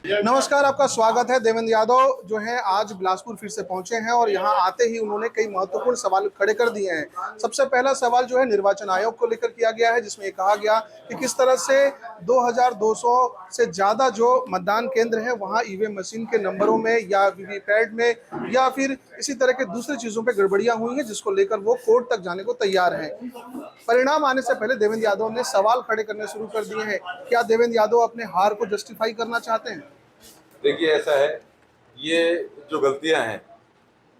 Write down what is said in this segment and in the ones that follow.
नमस्कार, आपका स्वागत है। देवेंद्र यादव जो है आज बिलासपुर फिर से पहुंचे हैं और यहां आते ही उन्होंने कई महत्वपूर्ण सवाल खड़े कर दिए हैं। सबसे पहला सवाल जो है निर्वाचन आयोग को लेकर किया गया है, जिसमें ये कहा गया कि किस तरह से 2200 से ज्यादा जो मतदान केंद्र है वहां ईवीएम मशीन के नंबरों में या वीवीपैट में या फिर इसी तरह के दूसरी चीजों पर गड़बड़ियां हुई हैं, जिसको लेकर वो कोर्ट तक जाने को तैयार है। परिणाम आने से पहले देवेंद्र यादव ने सवाल खड़े करने शुरू कर दिए हैं। क्या देवेंद्र यादव अपने हार को जस्टिफाई करना चाहते हैं? देखिए, ऐसा है, ये जो गलतियां हैं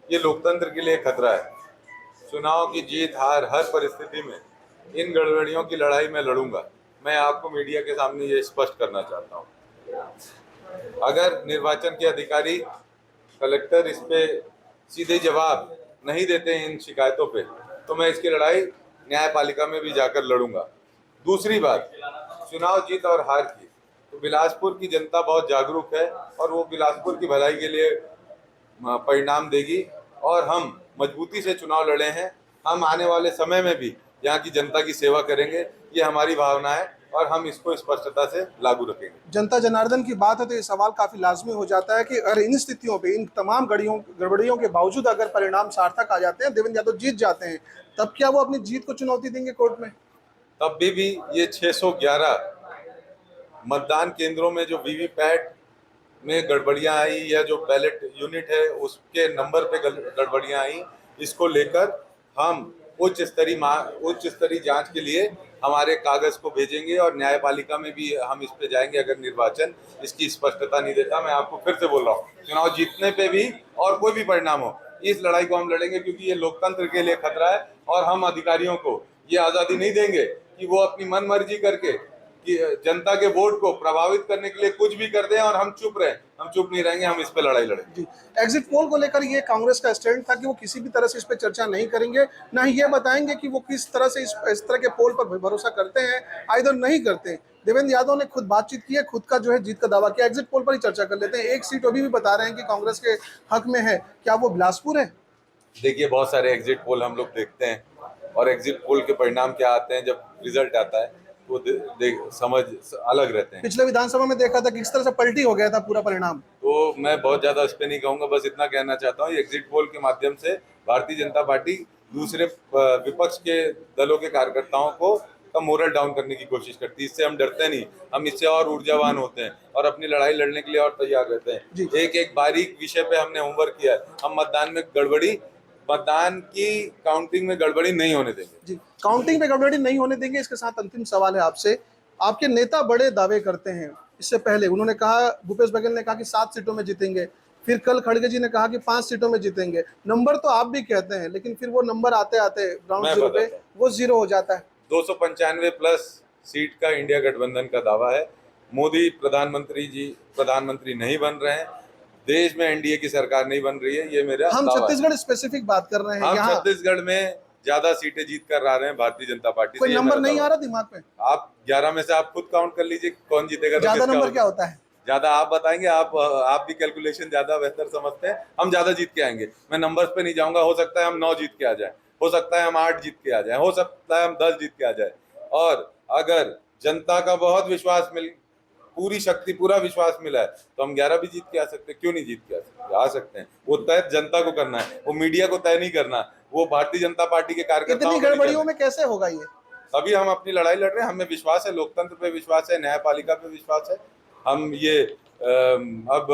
ये लोकतंत्र के लिए खतरा है। चुनाव की जीत हार हर परिस्थिति में इन गड़बड़ियों की लड़ाई मैं लड़ूंगा। मैं आपको मीडिया के सामने ये स्पष्ट करना चाहता हूँ। अगर निर्वाचन के अधिकारी कलेक्टर इस पे सीधे जवाब नहीं देते इन शिकायतों पे, तो मैं इसकी लड़ाई न्यायपालिका में भी जाकर लड़ूंगा। दूसरी बात, चुनाव जीत और हार की, तो बिलासपुर की जनता बहुत जागरूक है और वो बिलासपुर की भलाई के लिए परिणाम देगी और हम मजबूती से चुनाव लड़े हैं। हम आने वाले समय में भी यहाँ की जनता की सेवा करेंगे, ये हमारी भावना है और हम इसको स्पष्टता से लागू रखेंगे। जनता जनार्दन की बात है तो ये सवाल काफी लाजमी हो जाता है कि अगर इन स्थितियों पे, इन तमाम गड़बड़ियों के बावजूद अगर परिणाम सार्थक आ जाते हैं, देवेंद्र यादव जीत जाते हैं, तब क्या वो अपनी जीत को चुनौती देंगे कोर्ट में? तब भी ये 611 मतदान केंद्रों में जो वीवीपैट में गड़बड़ियां आई या जो बैलेट यूनिट है उसके नंबर पे गड़बड़ियां आई, इसको लेकर हम उच्च स्तरीय जांच के लिए हमारे कागज को भेजेंगे और न्यायपालिका में भी हम इस पे जाएंगे अगर निर्वाचन इसकी स्पष्टता नहीं देता। मैं आपको फिर से बोल रहा हूँ, चुनाव जीतने पे भी और कोई भी परिणाम हो, इस लड़ाई को हम लड़ेंगे क्योंकि ये लोकतंत्र के लिए खतरा है और हम अधिकारियों को ये आज़ादी नहीं देंगे कि वो अपनी मन मर्जी करके कि जनता के वोट को प्रभावित करने के लिए कुछ भी कर दें और हम चुप रहें। हम चुप नहीं रहेंगे, हम इस पे लड़ाई लड़ेंगे। एग्जिट पोल को लेकर ये कांग्रेस का स्टैंड था कि वो किसी भी तरह से इस पे चर्चा नहीं करेंगे, ना ही ये बताएंगे कि वो किस तरह से इस तरह के पोल पर भरोसा करते हैं, आइदर नहीं करते। देवेंद्र यादव ने खुद बातचीत की है, खुद का जो है जीत का दावा किया। एग्जिट पोल पर ही चर्चा कर लेते हैं। एक सीट अभी भी बता रहे हैं कि कांग्रेस के हक में है, क्या वो बिलासपुर है? देखिए, बहुत सारे एग्जिट पोल हम लोग देखते हैं और एग्जिट पोल के परिणाम क्या आते हैं, जब रिजल्ट आता है तो समझ अलग रहते हैं। पिछले विधानसभा में देखा था कि किस तरह से पलटी हो गया था पूरा परिणाम। तो मैं बहुत ज्यादा इस पे नहीं कहूंगा, बस इतना कहना चाहता हूँ, एग्जिट पोल के माध्यम से भारतीय जनता पार्टी दूसरे विपक्ष के दलों के कार्यकर्ताओं को का मोरल डाउन करने की कोशिश करती है। इससे हम डरते नहीं, हम इससे और ऊर्जावान होते हैं और अपनी लड़ाई लड़ने के लिए और तैयार रहते हैं। एक एक बारीक विषय पे हमने होमवर्क किया है। हम मतदान की काउंटिंग में गड़बड़ी नहीं होने देंगे। जी, काउंटिंग में गड़बड़ी नहीं होने देंगे। इसके साथ अंतिम सवाल है आपसे। आपके नेता बड़े दावे करते हैं। इससे पहले उन्होंने कहा, भूपेश बघेल ने कहा कि 7 सीटों में जीतेंगे। फिर कल खड़गे जी ने कहा कि 5 सीटों में जीतेंगे। नंबर तो आप भी कहते हैं, लेकिन फिर वो नंबर आते आते ग्राउंड जीरो पे वो जीरो हो जाता है। 295 प्लस सीट का इंडिया गठबंधन का दावा है। मोदी प्रधानमंत्री नहीं बन रहे हैं, देश में एनडीए की सरकार नहीं बन रही है, ये मेरा हम छत्तीसगढ़ स्पेसिफिक बात कर रहे हैं। हम छत्तीसगढ़ में ज्यादा सीटें जीत कर आ रहे हैं भारतीय जनता पार्टी से। कोई नंबर नहीं आ रहा दिमाग में? आप 11 में से आप खुद काउंट कर लीजिए कौन जीतेगा। ज्यादा नंबर क्या होता है? ज्यादा आप बताएंगे, आप भी कैलकुलेशन ज्यादा बेहतर समझते हैं। हम ज्यादा जीत के आएंगे, मैं नंबर्स पे नहीं जाऊंगा। हो सकता है हम 9 जीत के आ जाए, हो सकता है हम 8 जीत के आ जाए, हो सकता है हम 10 जीत के आ जाए। और अगर जनता का बहुत विश्वास पूरी शक्ति पूरा विश्वास मिला है तो हम 11 भी जीत के आ सकते हैं। क्यों नहीं जीत के आ सकते हैं। वो तय जनता को करना है, वो मीडिया को तय नहीं करना, वो भारतीय जनता पार्टी के कार्यकर्ताओं। इतनी गड़बड़ियों में कैसे होगा ये? अभी हम अपनी लड़ाई लड़ रहे हैं, हमें विश्वास है, लोकतंत्र पे विश्वास है, न्यायपालिका पे विश्वास है। हम ये अब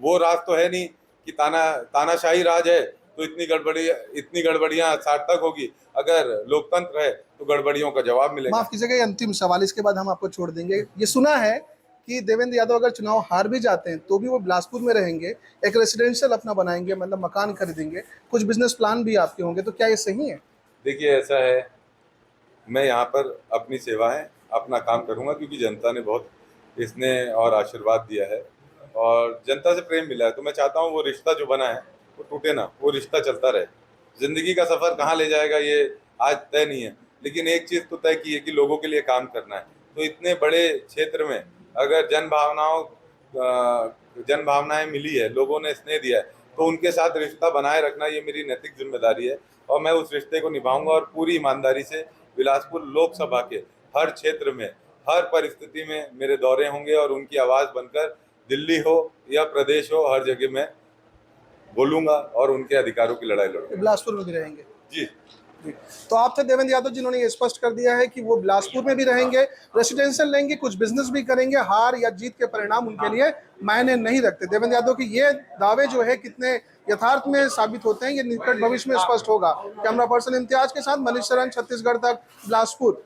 वो राज तो है नहीं कि तानाशाही राज है तो इतनी गड़बड़ियां सार्थक होगी। अगर लोकतंत्र है तो गड़बड़ियों का जवाब मिलेगा। माफ कीजिएगा, अंतिम सवाल, इसके बाद हम आपको छोड़ देंगे। ये सुना है कि देवेंद्र यादव अगर चुनाव हार भी जाते हैं तो भी वो बिलासपुर में रहेंगे, एक रेसिडेंशियल अपना बनाएंगे, मतलब मकान खरीदेंगे, कुछ बिजनेस प्लान भी आपके होंगे, तो क्या ये सही है? देखिए, ऐसा है, मैं यहाँ पर अपनी सेवाएं अपना काम करूँगा क्योंकि जनता ने बहुत इसने और आशीर्वाद दिया है और जनता से प्रेम मिला है। तो मैं चाहता हूँ वो रिश्ता जो बना है वो टूटे ना, वो रिश्ता चलता रहे। जिंदगी का सफर कहाँ ले जाएगा ये आज तय नहीं है, लेकिन एक चीज़ तो तय की है कि लोगों के लिए काम करना है। तो इतने बड़े क्षेत्र में अगर जन भावनाएं मिली है, लोगों ने स्नेह दिया है, तो उनके साथ रिश्ता बनाए रखना ये मेरी नैतिक जिम्मेदारी है और मैं उस रिश्ते को निभाऊंगा और पूरी ईमानदारी से बिलासपुर लोकसभा के हर क्षेत्र में हर परिस्थिति में मेरे दौरे होंगे और उनकी आवाज़ बनकर दिल्ली हो या प्रदेश हो, हर जगह मैं बोलूंगा और उनके अधिकारों की लड़ाई लड़ूंगा। बिलासपुर में भी रहेंगे जी। जी। तो आप थे देवेंद्र यादव जिन्होंने ये स्पष्ट कर दिया है कि वो बिलासपुर में भी रहेंगे, रेसिडेंशियल लेंगे, कुछ बिजनेस भी करेंगे, हार या जीत के परिणाम उनके लिए मायने नहीं रखते। देवेंद्र यादव की ये दावे जो है कितने यथार्थ में साबित होते हैं ये निकट भविष्य में स्पष्ट होगा। कैमरा पर्सन इम्तियाज के साथ मनीष शरण, छत्तीसगढ़ तक, बिलासपुर।